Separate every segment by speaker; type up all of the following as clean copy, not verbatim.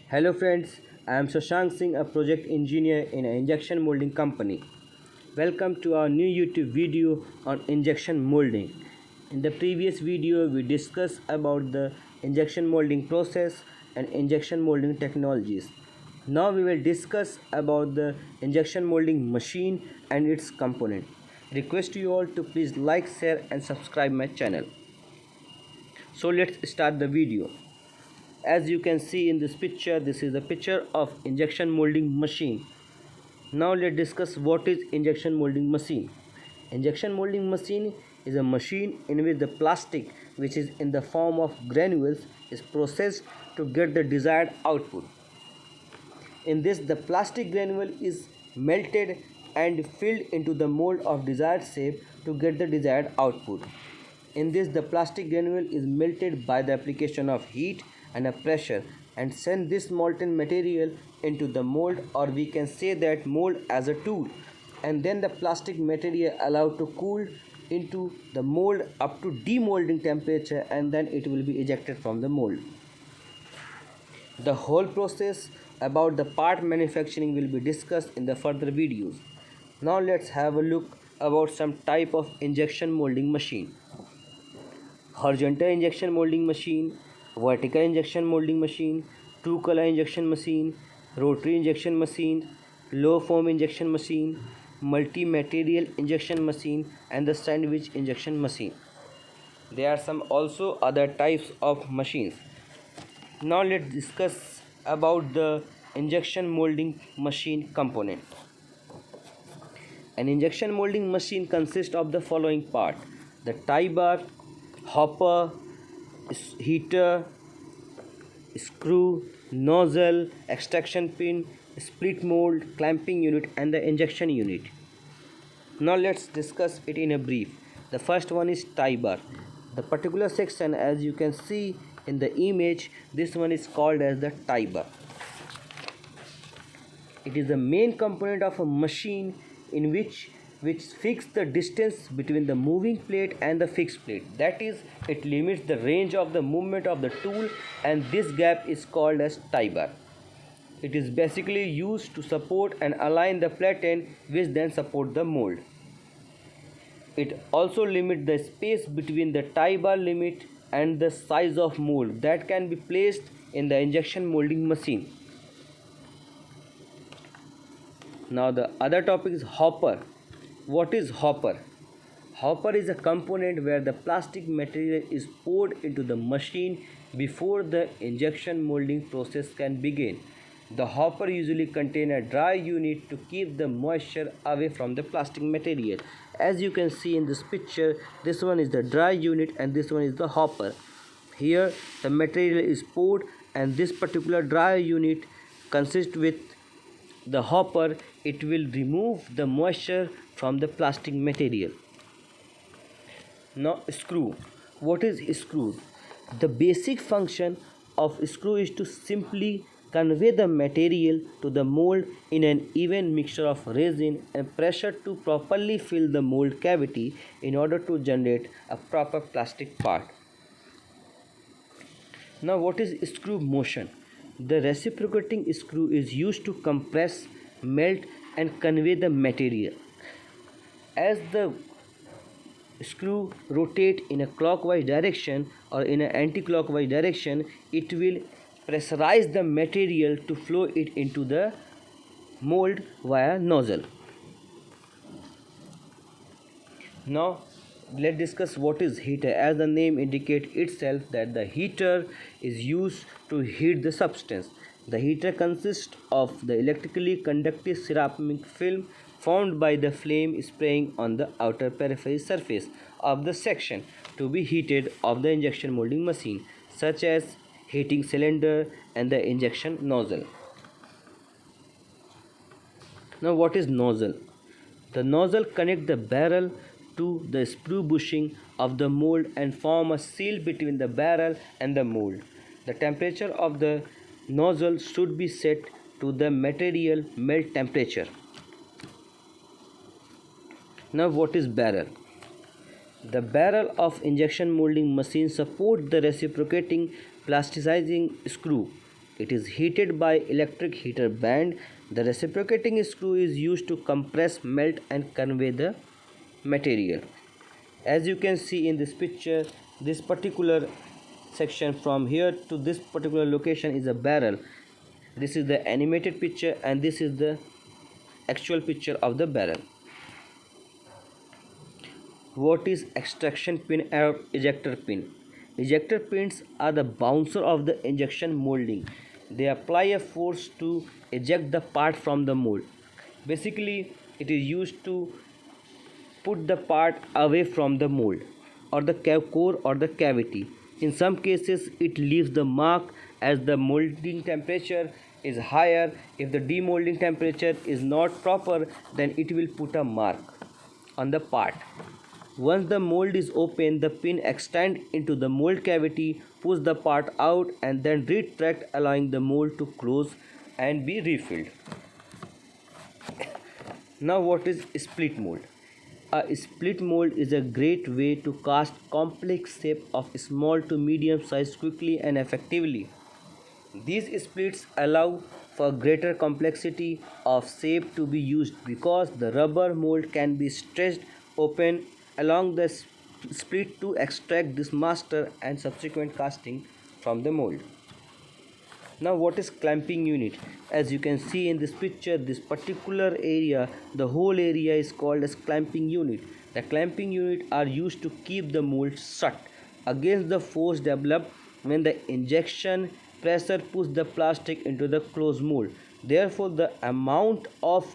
Speaker 1: Hello friends, I am Shashank Singh, a project engineer in an injection molding company. Welcome to our new YouTube video on injection molding. In the previous video, we discussed about the injection molding process and injection molding technologies. Now we will discuss about the injection molding machine and its component. Request you all to please like, share and subscribe my channel. So let's start the video. As you can see in this picture, this is a picture of injection molding machine. Now let's discuss what is injection molding machine. Injection molding machine is a machine in which the plastic, which is in the form of granules, is processed to get the desired output. In this, the plastic granule is melted and filled into the mold of desired shape to get the desired output. In this, the plastic granule is melted by the application of heat and a pressure and send this molten material into the mold, or we can say that mold as a tool, and then the plastic material allowed to cool into the mold up to demolding temperature, and then it will be ejected from the mold. The whole process about the part manufacturing will be discussed in the further videos. Now let's have a look about some type of injection molding machine. Horizontal injection molding machine, vertical injection molding machine, two color injection machine, rotary injection machine, low foam injection machine, multi-material injection machine, and the sandwich injection machine. There are some also other types of machines. Now let's discuss about the injection molding machine component. An injection molding machine consists of the following part: the tie bar, hopper, heater, screw, nozzle, extraction pin, split mold, clamping unit, and the injection unit. Now let's discuss it in a brief. The first one is tie bar. The particular section, as you can see in the image, this one is called as the tie bar. It is the main component of a machine in which fix the distance between the moving plate and the fixed plate. That is, it limits the range of the movement of the tool, and this gap is called as tie bar. It is basically used to support and align the platen, which then support the mold. It also limits the space between the tie bar limit and the size of mold that can be placed in the injection molding machine. Now the other topic is hopper. What is hopper? Hopper is a component where the plastic material is poured into the machine before the injection molding process can begin. The hopper usually contains a dry unit to keep the moisture away from the plastic material. As you can see in this picture, this one is the dry unit and this one is the hopper. Here the material is poured, and this particular dry unit consists with the hopper. It will remove the moisture from the plastic material. Now screw. What is screw? The basic function of screw is to simply convey the material to the mold in an even mixture of resin and pressure to properly fill the mold cavity in order to generate a proper plastic part. Now what is screw motion? The reciprocating screw is used to compress, melt and convey the material. As the screw rotate in a clockwise direction or in an anti-clockwise direction, it will pressurize the material to flow it into the mold via nozzle. Now let's discuss what is heater. As the name indicates itself, that the heater is used to heat the substance. The heater consists of the electrically conductive ceramic film formed by the flame spraying on the outer periphery surface of the section to be heated of the injection molding machine, such as heating cylinder and the injection nozzle. Now what is nozzle? The nozzle connects the barrel to the sprue bushing of the mold and form a seal between the barrel and the mold. The temperature of the nozzle should be set to the material melt temperature. Now what is barrel? The barrel of injection molding machine supports the reciprocating plasticizing screw. It is heated by electric heater band. The reciprocating screw is used to compress, melt and convey the material. As you can see in this picture, this particular section from here to this particular location is a barrel. This is the animated picture and this is the actual picture of the barrel. What is extraction pin or ejector pin? Ejector pins are the bouncer of the injection molding. They apply a force to eject the part from the mold. Basically, it is used to put the part away from the mold or the core or the cavity. In some cases, it leaves the mark as the molding temperature is higher. If the demolding temperature is not proper, then it will put a mark on the part. Once the mold is open, the pin extends into the mold cavity, push the part out and then retract, allowing the mold to close and be refilled. Now what is split mold? A split mold is a great way to cast complex shape of small to medium size quickly and effectively. These splits allow for greater complexity of shape to be used because the rubber mold can be stretched open along the split to extract this master and subsequent casting from the mold. Now what is clamping unit? As you can see in this picture, this particular area, the whole area is called as clamping unit. The clamping unit are used to keep the mold shut against the force developed when the injection pressure push the plastic into the closed mold. Therefore, the amount of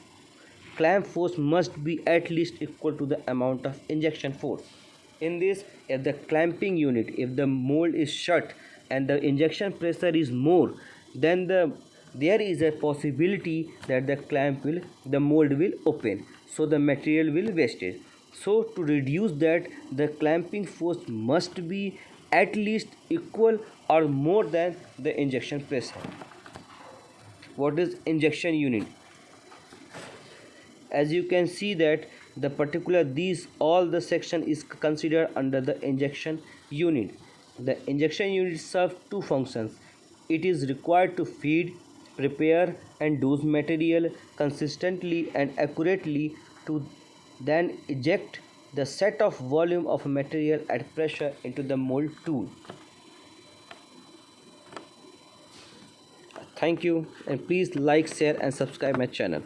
Speaker 1: clamp force must be at least equal to the amount of injection force. In this, if the clamping unit, if the mold is shut and the injection pressure is more, then there is a possibility that the mold will open, so the material will wastage. So to reduce that, the clamping force must be at least equal or more than the injection pressure. What is injection unit? As you can see that the particular these all the section is considered under the injection unit. The injection unit serves two functions. It is required to feed, prepare and dose material consistently and accurately to then eject the set of volume of material at pressure into the mold tool. Thank you and please like, share and subscribe my channel.